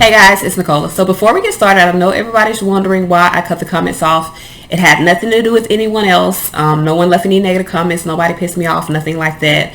Hey guys, it's Nicola. So before we get started, I know everybody's wondering why I cut the comments off. It had nothing to do with anyone else. No one left any negative comments. Nobody pissed me off. Nothing like that.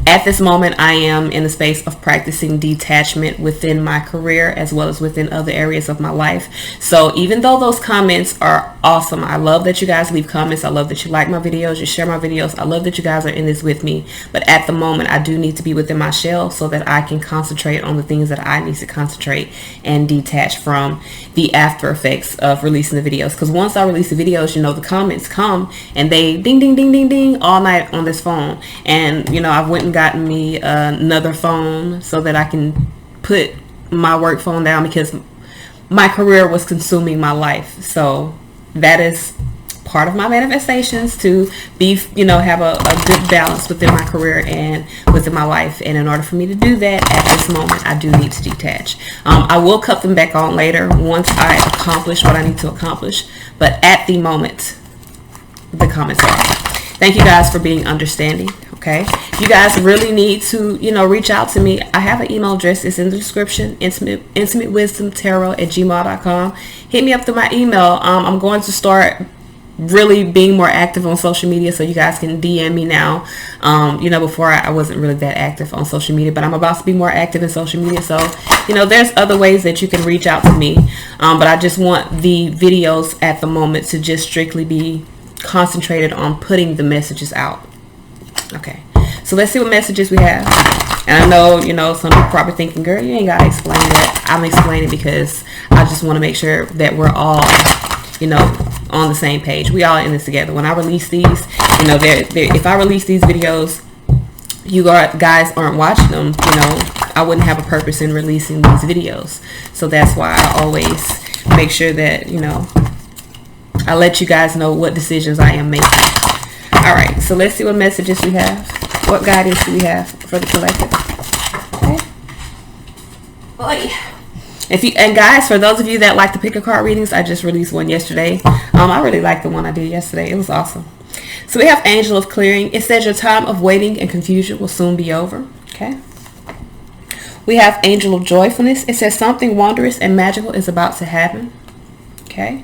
At this moment, I am in the space of practicing detachment within my career as well as within other areas of my life. So even though those comments are awesome, I love that you guys leave comments. I love that you like my videos, you share my videos. I love that you guys are in this with me. But at the moment, I do need to be within my shell so that I can concentrate on the things that I need to concentrate and detach from the after effects of releasing the videos. Because once I release the videos, you know, the comments come and they ding, ding, ding, ding, ding all night on this phone. And, you know, I've went and gotten me another phone so that I can put my work phone down because my career was consuming my life. So that is part of my manifestations, to be, you know, have a good balance within my career and within my life. And in order for me to do that at this moment, I do need to detach. I will cut them back on later once I accomplish what I need to accomplish, but at the moment the comments are off. Thank you guys for being understanding. Okay, if you guys really need to, you know, reach out to me, I have an email address. It's in the description, intimatewisdomtarot@gmail.com. Hit me up through my email. I'm going to start really being more active on social media, so you guys can DM me now. You know, before I wasn't really that active on social media, but I'm about to be more active in social media. So, you know, there's other ways that you can reach out to me. But I just want the videos at the moment to just strictly be concentrated on putting the messages out. Okay, so let's see what messages we have. And I know, you know, some people probably thinking, girl, you ain't gotta explain that. I'm explaining because I just want to make sure that we're all, you know, on the same page. We all in this together. When I release these, you know, if I release these videos, you guys aren't watching them, you know, I wouldn't have a purpose in releasing these videos. So that's why I always make sure that, you know, I let you guys know what decisions I am making. All right, so let's see what messages we have. What guidance do we have for the collective? Okay. Boy. And guys, for those of you that like to pick a card readings, I just released one yesterday. I really liked the one I did yesterday. It was awesome. So we have Angel of Clearing. It says your time of waiting and confusion will soon be over. Okay. We have Angel of Joyfulness. It says something wondrous and magical is about to happen. Okay.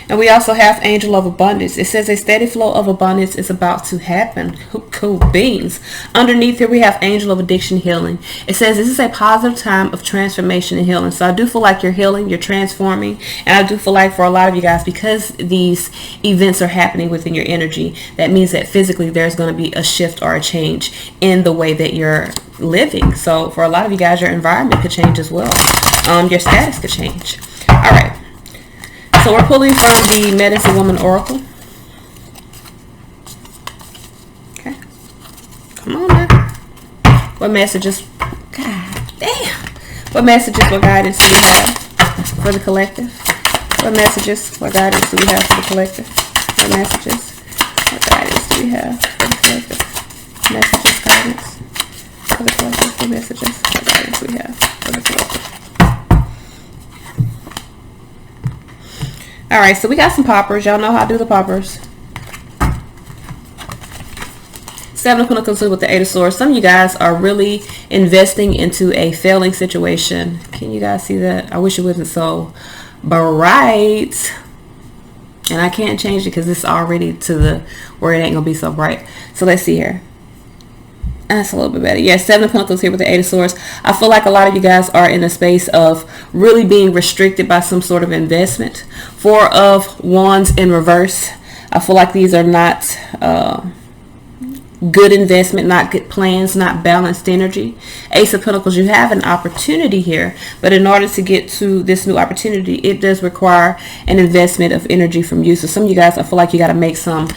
And we also have Angel of Abundance. It says a steady flow of abundance is about to happen. Cool beans. Underneath here we have Angel of Addiction Healing. It says this is a positive time of transformation and healing. So I do feel like you're healing, you're transforming. And I do feel like for a lot of you guys, because these events are happening within your energy, that means that physically there's going to be a shift or a change in the way that you're living. So for a lot of you guys, your environment could change as well. Your status could change. All right. So we're pulling from the Medicine Woman Oracle. Okay. Come on now. What messages? God damn. What messages, what guidance do we have for the collective? What messages, what guidance do we have for the collective? What messages, what guidance do we have for the collective? Messages, guidance for the collective. What messages, what guidance do we have for the collective? All right, so we got some poppers. Y'all know how I do the poppers. Seven of Pentacles with the Eight of Swords. Some of you guys are really investing into a failing situation. Can you guys see that? I wish it wasn't so bright. And I can't change it because it's already to the where it ain't going to be so bright. So let's see here. That's a little bit better. Yeah, Seven of Pentacles here with the Eight of Swords. I feel like a lot of you guys are in a space of really being restricted by some sort of investment. Four of Wands in reverse. I feel like these are not good investment, not good plans, not balanced energy. Ace of Pentacles, you have an opportunity here, but in order to get to this new opportunity, it does require an investment of energy from you. So some of you guys, I feel like you got to make some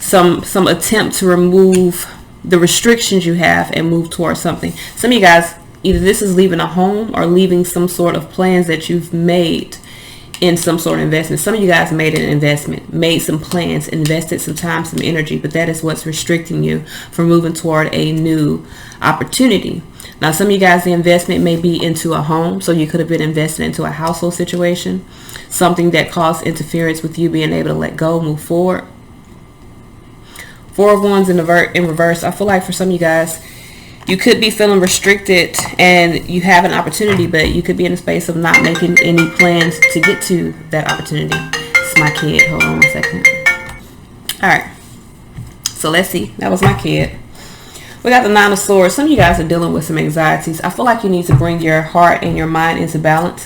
attempt to remove the restrictions you have and move towards something. Some of you guys, either this is leaving a home or leaving some sort of plans that you've made in some sort of investment. Some of you guys made an investment, made some plans, invested some time, some energy, but that is what's restricting you from moving toward a new opportunity. Now, some of you guys, the investment may be into a home, so you could have been invested into a household situation, something that caused interference with you being able to let go, move forward. Four of Wands in reverse. I feel like for some of you guys, You could be feeling restricted and you have an opportunity, but you could be in a space of not making any plans to get to that opportunity. It's my kid. Hold on 1 second. All right. So let's see. That was my kid. We got the Nine of Swords. Some of you guys are dealing with some anxieties. I feel like you need to bring your heart and your mind into balance.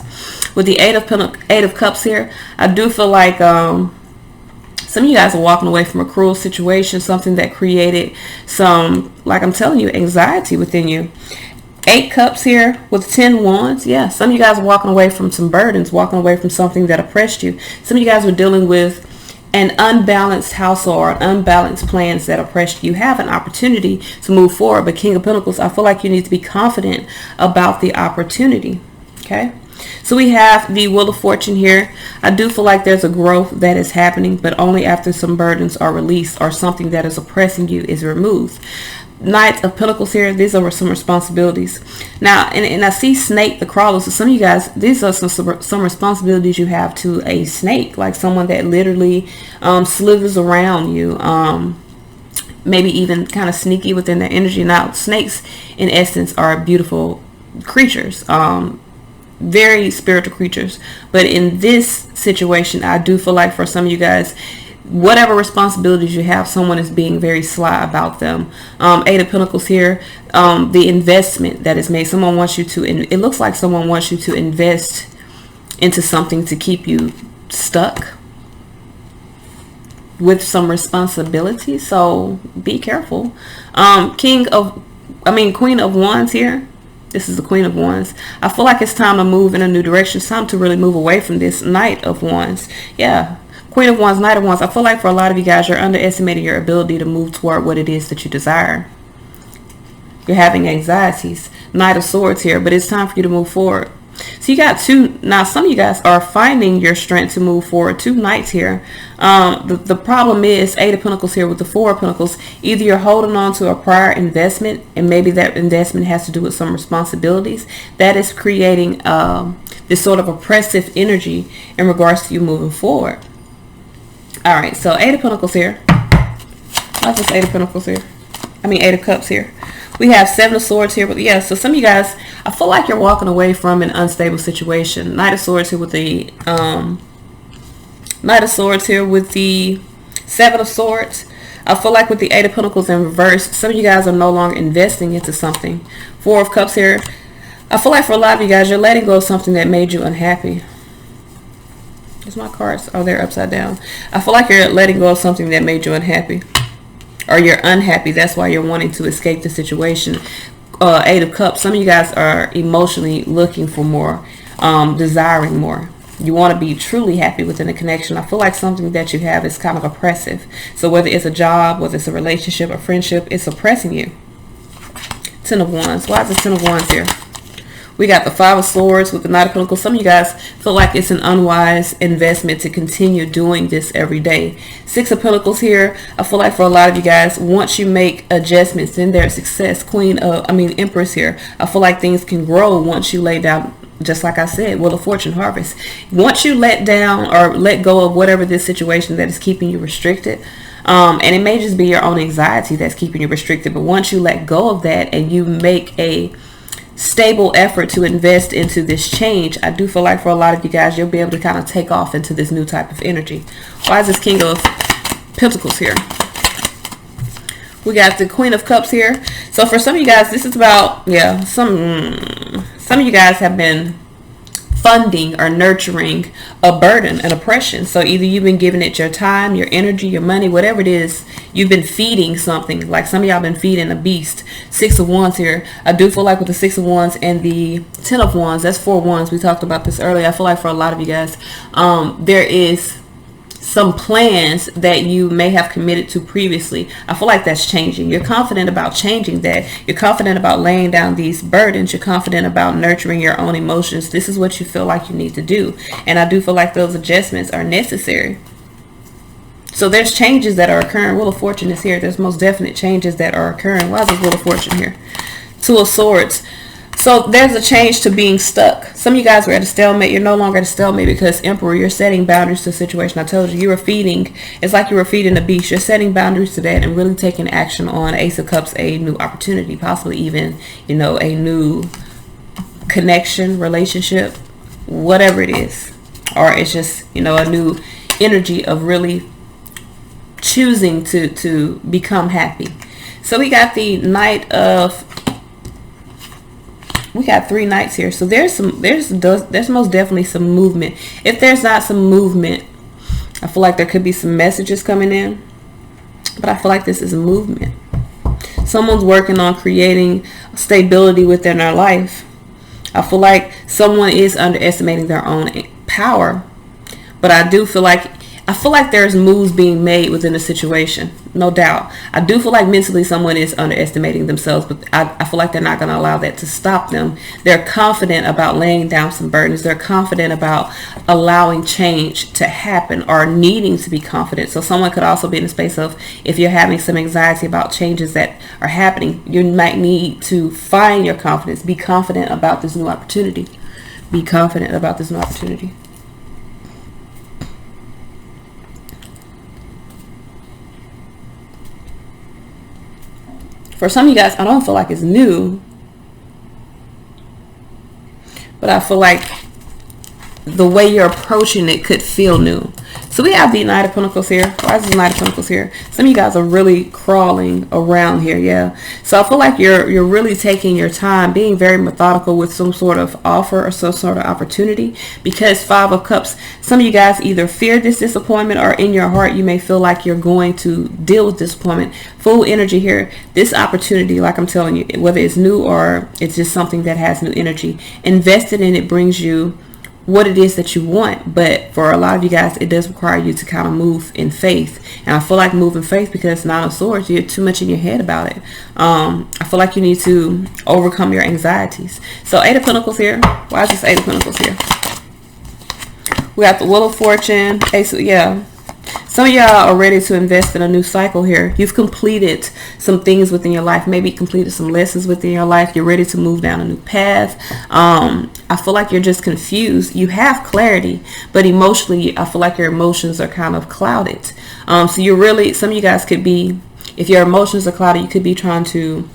With the Eight of Cups here, I do feel like some of you guys are walking away from a cruel situation, something that created some, like I'm telling you, anxiety within you. 8 Cups here with 10 Wands. Yeah, some of you guys are walking away from some burdens, walking away from something that oppressed you. Some of you guys were dealing with an unbalanced household or unbalanced plans that oppressed you. You have an opportunity to move forward, but King of Pentacles, I feel like you need to be confident about the opportunity. Okay, so we have the Wheel of Fortune here. I do feel like there's a growth that is happening, but only after some burdens are released or something that is oppressing you is removed. Knight of Pentacles here. These are some responsibilities. Now, and I see Snake the Crawler. So some of you guys, these are some responsibilities you have to a snake, like someone that literally slithers around you, maybe even kind of sneaky within their energy. Now, snakes in essence are beautiful creatures, very spiritual creatures. But in this situation, I do feel like for some of you guys, whatever responsibilities you have, someone is being very sly about them. 8 of Pentacles here, the investment that is made. Someone wants you to, it looks like someone wants you to invest into something to keep you stuck with some responsibility. So be careful. Queen of Wands here. This is the Queen of Wands. I feel like it's time to move in a new direction. It's time to really move away from this Knight of Wands. Yeah. Queen of Wands, Knight of Wands. I feel like for a lot of you guys, you're underestimating your ability to move toward what it is that you desire. You're having anxieties. Knight of Swords here, but it's time for you to move forward. So you got two. Now, some of you guys are finding your strength to move forward. 2 Knights here. The problem is 8 of Pentacles here with the 4 of Pentacles. Either you're holding on to a prior investment, and maybe that investment has to do with some responsibilities. That is creating this sort of oppressive energy in regards to you moving forward. All right, so 8 of Pentacles here. What's this 8 of Pentacles here? 8 of Cups here. We have 7 of Swords here. But yeah, so some of you guys, I feel like you're walking away from an unstable situation. Knight of Swords here with the Knight of Swords here with the 7 of Swords. I feel like with the 8 of Pentacles in reverse, some of you guys are no longer investing into something. 4 of Cups here. I feel like for a lot of you guys, you're letting go of something that made you unhappy. Is my cards? Oh, they're upside down. I feel like you're letting go of something that made you unhappy. Or you're unhappy. That's why you're wanting to escape the situation. 8 of Cups. Some of you guys are emotionally looking for more. Desiring more. You want to be truly happy within a connection. I feel like something that you have is kind of oppressive. So whether it's a job, whether it's a relationship, a friendship, it's oppressing you. 10 of Wands. Why is the 10 of Wands here? We got the 5 of Swords with the Knight of Pentacles. Some of you guys feel like it's an unwise investment to continue doing this every day. 6 of Pentacles here. I feel like for a lot of you guys, once you make adjustments, then there's success. Empress here. I feel like things can grow once you lay down, just like I said, Wheel of Fortune, Harvest. Once you let down or let go of whatever this situation that is keeping you restricted, and it may just be your own anxiety that's keeping you restricted, but once you let go of that and you make a stable effort to invest into this change, I do feel like for a lot of you guys, you'll be able to kind of take off into this new type of energy. Why is this King of Pentacles here? We got the Queen of Cups here. So for some of you guys, this is about, some of you guys have been funding or nurturing a burden, an oppression. So either you've been giving it your time, your energy, your money, whatever it is, you've been feeding something. Like some of y'all been feeding a beast. 6 of Wands here. I do feel like with the 6 of Wands and the 10 of Wands, that's 4 Wands. We talked about this earlier. I feel like for a lot of you guys, there is some plans that you may have committed to previously. I feel like that's changing. You're confident about changing that. You're confident about laying down these burdens. You're confident about nurturing your own emotions. This is what you feel like you need to do. And I do feel like those adjustments are necessary. So there's changes that are occurring. Wheel of Fortune is here. There's most definite changes that are occurring. Why is this Wheel of Fortune here? 2 of Swords. So there's a change to being stuck. Some of you guys were at a stalemate. You're no longer at a stalemate because Emperor, you're setting boundaries to the situation. I told you, you were feeding. It's like you were feeding a beast. You're setting boundaries to that and really taking action on Ace of Cups, a new opportunity, possibly even, you know, a new connection, relationship, whatever it is. Or it's just, you know, a new energy of really choosing to become happy. So we got the Knight of... We got 3 knights here. So there's most definitely some movement. If there's not some movement, I feel like there could be some messages coming in. But I feel like this is a movement. Someone's working on creating stability within their life. I feel like someone is underestimating their own power. But I feel like there's moves being made within the situation, no doubt. I do feel like mentally someone is underestimating themselves, but I feel like they're not going to allow that to stop them. They're confident about laying down some burdens. They're confident about allowing change to happen or needing to be confident. So someone could also be in a space of, if you're having some anxiety about changes that are happening, you might need to find your confidence. Be confident about this new opportunity. Be confident about this new opportunity. For some of you guys, I don't feel like it's new, but I feel like the way you're approaching it could feel new. So we have the Knight of Pentacles here. Why is the Knight of Pentacles here? Some of you guys are really crawling around here, yeah. So I feel like you're really taking your time, being very methodical with some sort of offer or some sort of opportunity. Because 5 of Cups, some of you guys either fear this disappointment, or in your heart you may feel like you're going to deal with disappointment. Full energy here. This opportunity, like I'm telling you, whether it's new or it's just something that has new energy, invested in it brings you what it is that you want. But for a lot of you guys, it does require you to kind of move in faith. And I feel like move in faith because 9 of Swords, you're too much in your head about it. I feel like you need to overcome your anxieties. So 8 of Pentacles here. Why is this 8 of Pentacles here? We got the Wheel of Fortune. Ace, yeah. Some of y'all are ready to invest in a new cycle here. You've completed some things within your life. Maybe completed some lessons within your life. You're ready to move down a new path. I feel like you're just confused. You have clarity, but emotionally, I feel like your emotions are kind of clouded. So you're really, some of you guys could be, if your emotions are clouded, you could be trying to,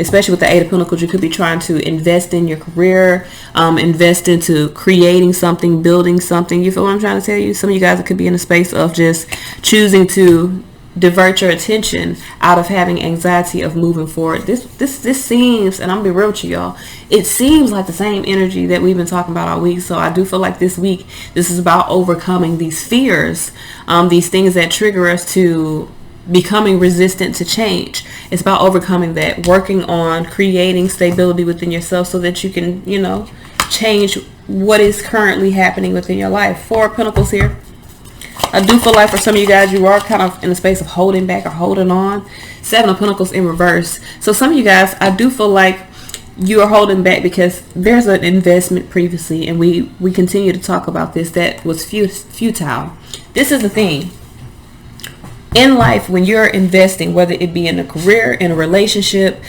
especially with the 8 of Pentacles, you could be trying to invest in your career, invest into creating something, building something. You feel what I'm trying to tell you? Some of you guys could be in a space of just choosing to divert your attention out of having anxiety of moving forward. This seems, and I'm gonna be real with you, y'all, it seems like the same energy that we've been talking about all week. So I do feel like this week, this is about overcoming these fears, these things that trigger us to becoming resistant to change. It's about overcoming that, working on creating stability within yourself so that you can, you know, change what is currently happening within your life. 4 of Pentacles here. I do feel like for some of you guys, you are kind of in a space of holding back or holding on. 7 of Pentacles in reverse. So some of you guys, I do feel like you are holding back because there's an investment previously, and we continue to talk about this, that was futile. This is the thing. In life, when you're investing, whether it be in a career, in a relationship,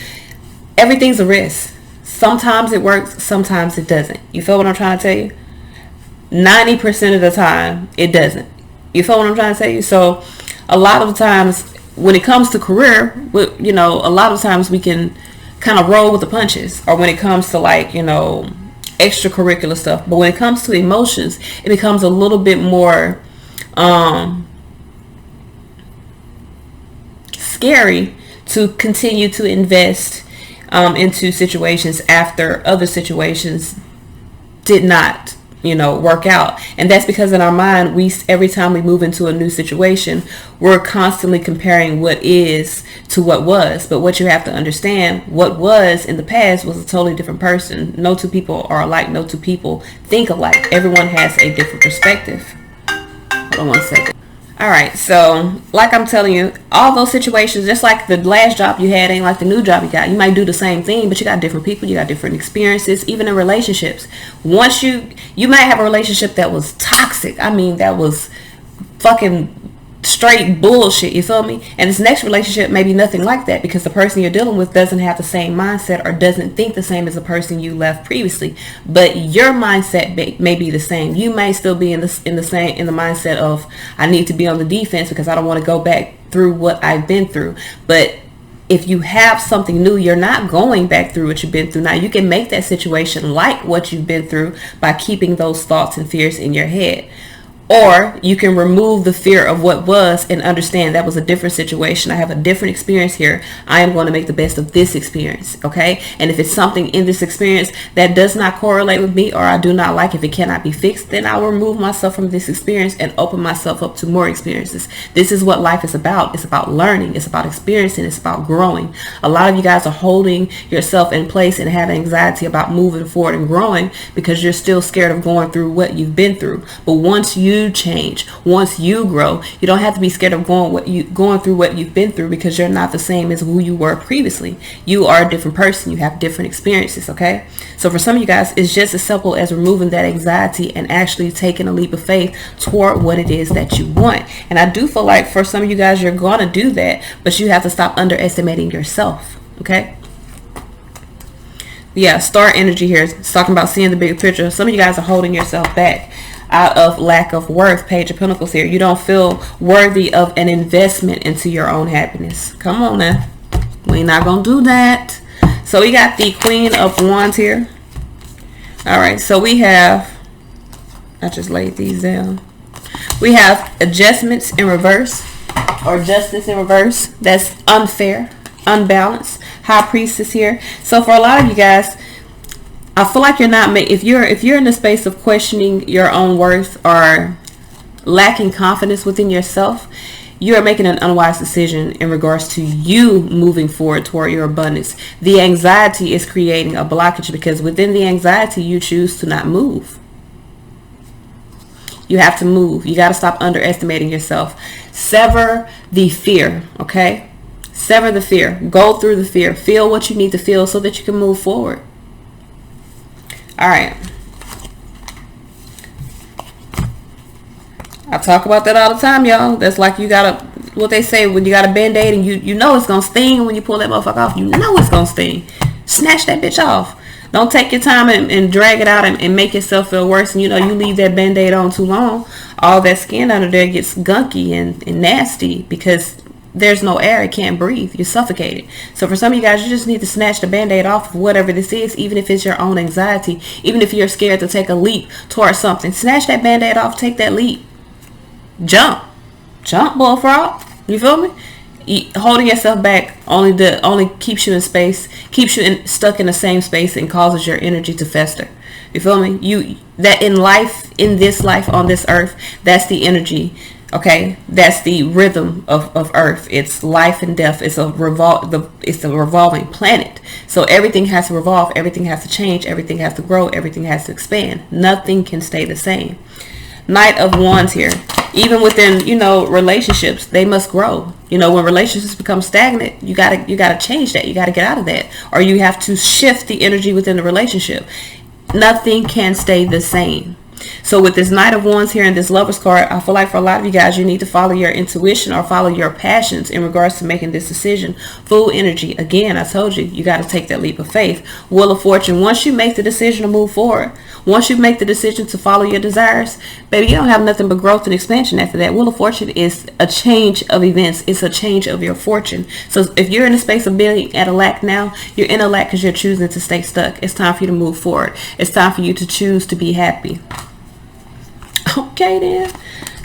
everything's a risk. Sometimes it works, sometimes it doesn't. You feel what I'm trying to tell you? 90% of the time, it doesn't. You feel what I'm trying to tell you? So a lot of times when it comes to career, you know, a lot of times we can kind of roll with the punches. Or when it comes to, like, you know, extracurricular stuff. But when it comes to emotions, it becomes a little bit more scary to continue to invest into situations after other situations did not, you know, work out. And that's because in our mind, every time we move into a new situation, we're constantly comparing what is to what was. But what you have to understand, what was in the past was a totally different person. No two people are alike. No two people think alike. Everyone has a different perspective. Hold on one second. All right, so like I'm telling you, all those situations, just like the last job you had ain't like the new job you got. You might do the same thing, but you got different people, you got different experiences, even in relationships. Once you might have a relationship that was toxic. I mean, that was fucking straight bullshit, you feel me? And this next relationship may be nothing like that, because the person you're dealing with doesn't have the same mindset or doesn't think the same as the person you left previously. But your mindset may be the same. You may still be in the mindset of, I need to be on the defense because I don't want to go back through what I've been through. But if you have something new, you're not going back through what you've been through. Now, you can make that situation like what you've been through by keeping those thoughts and fears in your head. Or you can remove the fear of what was and understand that was a different situation. I have a different experience here. I am going to make the best of this experience, okay? And if it's something in this experience that does not correlate with me, or I do not like, if it cannot be fixed, then I will remove myself from this experience and open myself up to more experiences. This is what life is about. It's about learning. It's about experiencing. It's about growing. A lot of you guys are holding yourself in place and have anxiety about moving forward and growing because you're still scared of going through what you've been through. But once you change, once you grow, you don't have to be scared of going through what you've been through, because you're not the same as who you were previously. You are a different person. You have different experiences, okay? So for some of you guys, it's just as simple as removing that anxiety and actually taking a leap of faith toward what it is that you want. And I do feel like for some of you guys, you're going to do that, but you have to stop underestimating yourself, okay? Yeah, star energy here. It's talking about seeing the bigger picture. Some of you guys are holding yourself back out of lack of worth. Page of Pentacles here. You don't feel worthy of an investment into your own happiness. Come on now. We're not going to do that. So we got the Queen of Wands here. Alright, so we have, I just laid these down. We have adjustments in reverse, or justice in reverse. That's unfair, unbalanced. High Priestess here. So for a lot of you guys, I feel like you're not if you're in the space of questioning your own worth or lacking confidence within yourself, you are making an unwise decision in regards to you moving forward toward your abundance. The anxiety is creating a blockage, because within the anxiety you choose to not move. You have to move. You got to stop underestimating yourself. Sever the fear, okay? Sever the fear. Go through the fear. Feel what you need to feel so that you can move forward. All right. I talk about that all the time, y'all. That's like you got what they say, when you got a band-aid and you know it's going to sting when you pull that motherfucker off. You know it's going to sting. Snatch that bitch off. Don't take your time and drag it out and make yourself feel worse. And you leave that band-aid on too long. All that skin under there gets gunky and nasty because there's no air. It can't breathe. You're suffocated. So for some of you guys, you just need to snatch the band-aid off of whatever this is, even if it's your own anxiety, even if you're scared to take a leap towards something. Snatch that band-aid off. Take that leap. Jump, bullfrog. You feel me? Holding yourself back only keeps you in space, keeps you stuck in the same space, and causes your energy to fester. You feel me? That in life, in this life on this earth, that's the energy. Okay, that's the rhythm of Earth. It's life and death. It's a revolving planet. So everything has to revolve. Everything has to change. Everything has to grow. Everything has to expand. Nothing can stay the same. Knight of Wands here. Even within relationships, they must grow. When relationships become stagnant, you gotta change that. You gotta get out of that, or you have to shift the energy within the relationship. Nothing can stay the same. So with this Knight of Wands here and this Lover's card, I feel like for a lot of you guys, you need to follow your intuition or follow your passions in regards to making this decision. Full energy. Again, I told you, you got to take that leap of faith. Wheel of Fortune. Once you make the decision to move forward, once you make the decision to follow your desires, baby, you don't have nothing but growth and expansion after that. Wheel of Fortune is a change of events. It's a change of your fortune. So if you're in a space of being at a lack now, you're in a lack because you're choosing to stay stuck. It's time for you to move forward. It's time for you to choose to be happy. Okay then.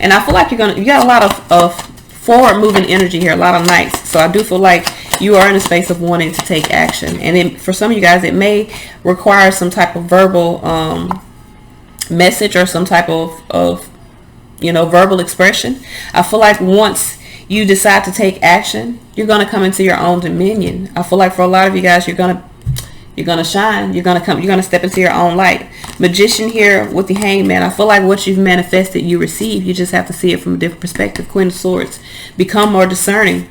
And I feel like you got a lot of forward moving energy here, a lot of knights. So I do feel like you are in a space of wanting to take action. And then for some of you guys, it may require some type of verbal message or some type of verbal expression. I feel like once you decide to take action, you're going to come into your own dominion. I feel like for a lot of you guys, you're going to shine. You're going to step into your own light. Magician here with the Hangman. I feel like what you've manifested, you receive. You just have to see it from a different perspective. Queen of Swords. Become more discerning.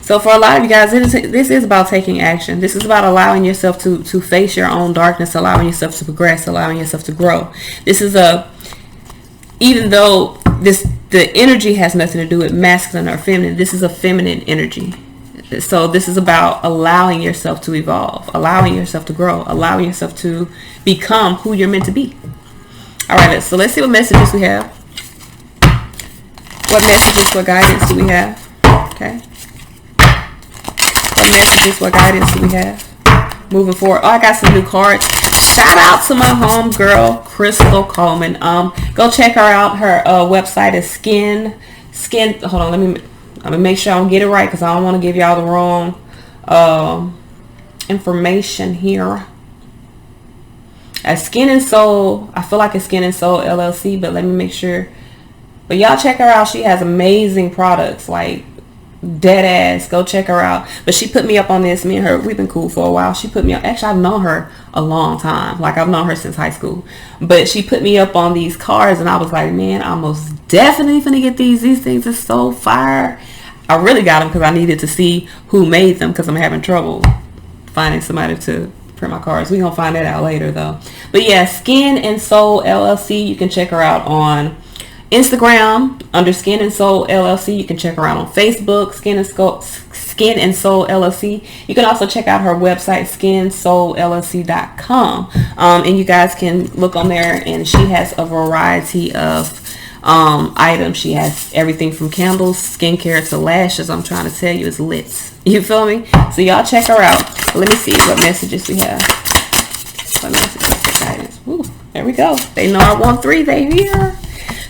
So for a lot of you guys, this is about taking action. This is about allowing yourself to face your own darkness, allowing yourself to progress, allowing yourself to grow. This is even though this the energy has nothing to do with masculine or feminine. This is a feminine energy. So this is about allowing yourself to evolve, allowing yourself to grow, allowing yourself to become who you're meant to be. All right, so let's see what messages we have. What messages for guidance do we have? Okay. What messages, what guidance do we have? Moving forward. Oh, I got some new cards. Shout out to my homegirl, Crystal Coleman. Go check her out. Her website is skin. Hold on, let me make sure I don't get it right because I don't want to give y'all the wrong information here. As Skin and Soul, I feel like it's Skin and Soul LLC, but let me make sure. But y'all check her out. She has amazing products, like dead ass. Go check her out. But she put me up on this. Me and her, we've been cool for a while. She put me up. Actually, I've known her a long time. Like, I've known her since high school. But she put me up on these cards, and I was like, man, I'm most definitely finna get these. These things are so fire. I really got them because I needed to see who made them because I'm having trouble finding somebody to print my cards. We're gonna find that out later though. But yeah, Skin and Soul LLC. You can check her out on Instagram under Skin and Soul LLC. You can check her out on Facebook, Skin and Soul LLC. You can also check out her website, skinsoulllc.com. And you guys can look on there, and she has a variety of items. She has everything from candles, skincare to lashes. I'm trying to tell you, it's lit. You feel me? So y'all check her out. Let me see what messages we have. What messages for guidance? Ooh, there we go. They know I want 3. They here.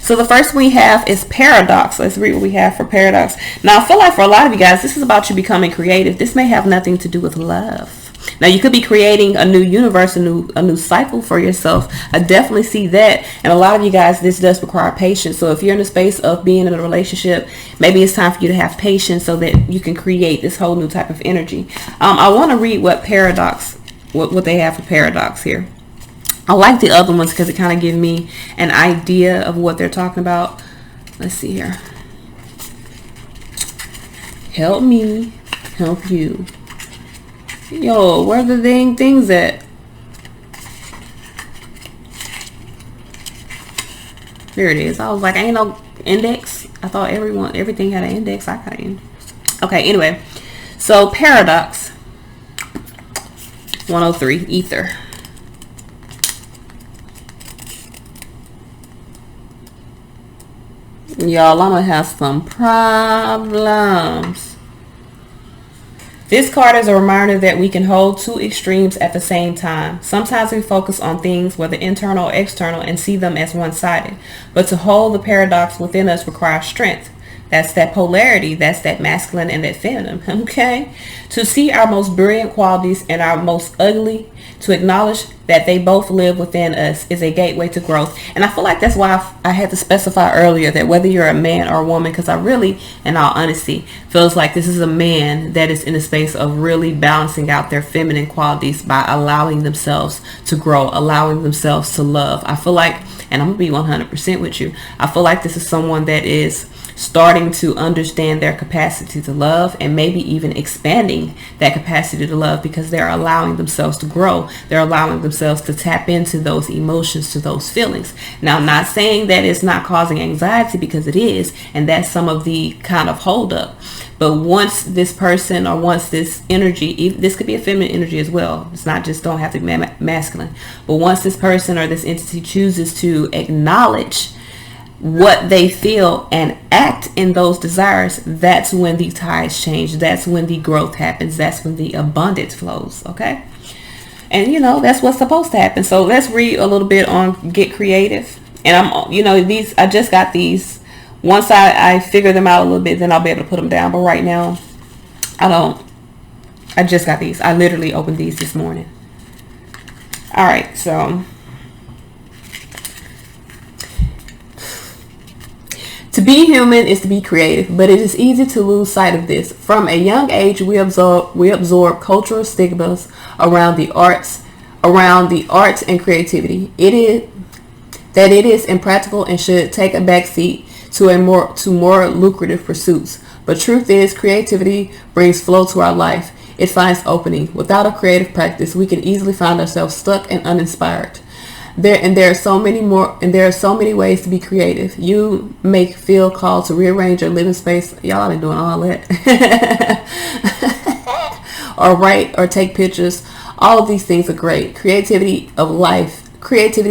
So the first we have is paradox. Let's read what we have for paradox. Now, I feel like for a lot of you guys, this is about you becoming creative. This may have nothing to do with love. Now, you could be creating a new universe, a new cycle for yourself. I definitely see that. And a lot of you guys, this does require patience. So if you're in a space of being in a relationship, maybe it's time for you to have patience so that you can create this whole new type of energy. I want to read what paradox, what they have for paradox here. I like the other ones because it kind of gives me an idea of what they're talking about. Let's see here. Help me help you. Yo, where are the dang things at? There it is. I was like, ain't no index. I thought everything had an index. I got an index. Okay, anyway. So, paradox. 103, ether. Y'all, I'm gonna have some problems. This card is a reminder that we can hold 2 extremes at the same time. Sometimes we focus on things, whether internal or external, and see them as one-sided. But to hold the paradox within us requires strength. That's that polarity. That's that masculine and that feminine. Okay? To see our most brilliant qualities and our most ugly, to acknowledge that they both live within us, is a gateway to growth. And I feel like that's why I had to specify earlier that whether you're a man or a woman, because I really, in all honesty, feels like this is a man that is in a space of really balancing out their feminine qualities by allowing themselves to grow, allowing themselves to love. I feel like, and I'm going to be 100% with you, I feel like this is someone that is starting to understand their capacity to love, and maybe even expanding that capacity to love because they're allowing themselves to grow. They're allowing themselves to tap into those emotions, to those feelings. Now, I'm not saying that it's not causing anxiety, because it is, and that's some of the kind of holdup. But once this person, or once this energy, this could be a feminine energy as well. It's not just, don't have to be masculine. But once this person or this entity chooses to acknowledge what they feel and act in those desires, that's when the tides change. That's when the growth happens. That's when the abundance flows. Okay. And that's what's supposed to happen. So let's read a little bit on Get Creative. And these, I just got these. Once I figure them out a little bit, then I'll be able to put them down. But right now, I just got these. I literally opened these this morning. All right. So, to be human is to be creative, but it is easy to lose sight of this. From a young age, we absorb cultural stigmas around the arts and creativity. It is impractical and should take a backseat to more lucrative pursuits. But truth is, creativity brings flow to our life. It finds opening. Without a creative practice, we can easily find ourselves stuck and uninspired. There are so many more, and there are so many ways to be creative. You may feel called to rearrange your living space. Y'all ain't doing all that. Or write or take pictures. All of these things are great. Creativity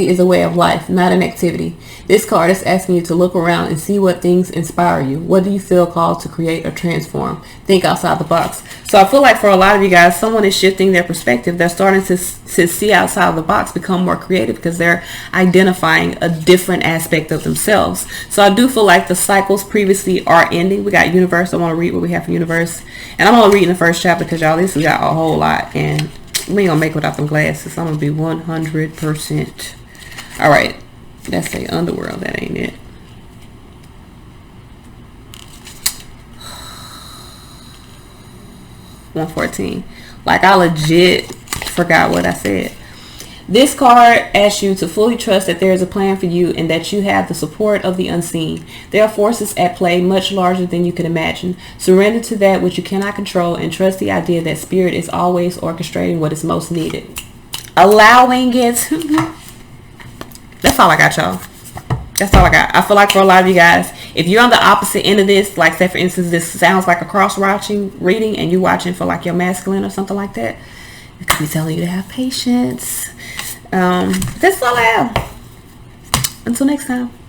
is a way of life, not an activity. This card is asking you to look around and see what things inspire you. What do you feel called to create or transform? Think outside the box. So I feel like for a lot of you guys, someone is shifting their perspective. They're starting to see outside of the box, become more creative, because they're identifying a different aspect of themselves. So I do feel like the cycles previously are ending. We got universe. I want to read what we have for universe. And I'm going to read in the first chapter because y'all, this we got a whole lot. And we ain't gonna make it without them glasses. I'm gonna be 100%. All right, that's a underworld. That ain't it. $114. Like, I legit forgot what I said. This card asks you to fully trust that there is a plan for you and that you have the support of the unseen. There are forces at play much larger than you can imagine. Surrender to that which you cannot control and trust the idea that spirit is always orchestrating what is most needed. Allowing it. That's all I got, y'all. That's all I got. I feel like for a lot of you guys, if you're on the opposite end of this, like say for instance, this sounds like a cross-watching reading and you're watching for like your masculine or something like that, it could be telling you to have patience. That's all I have. Until next time.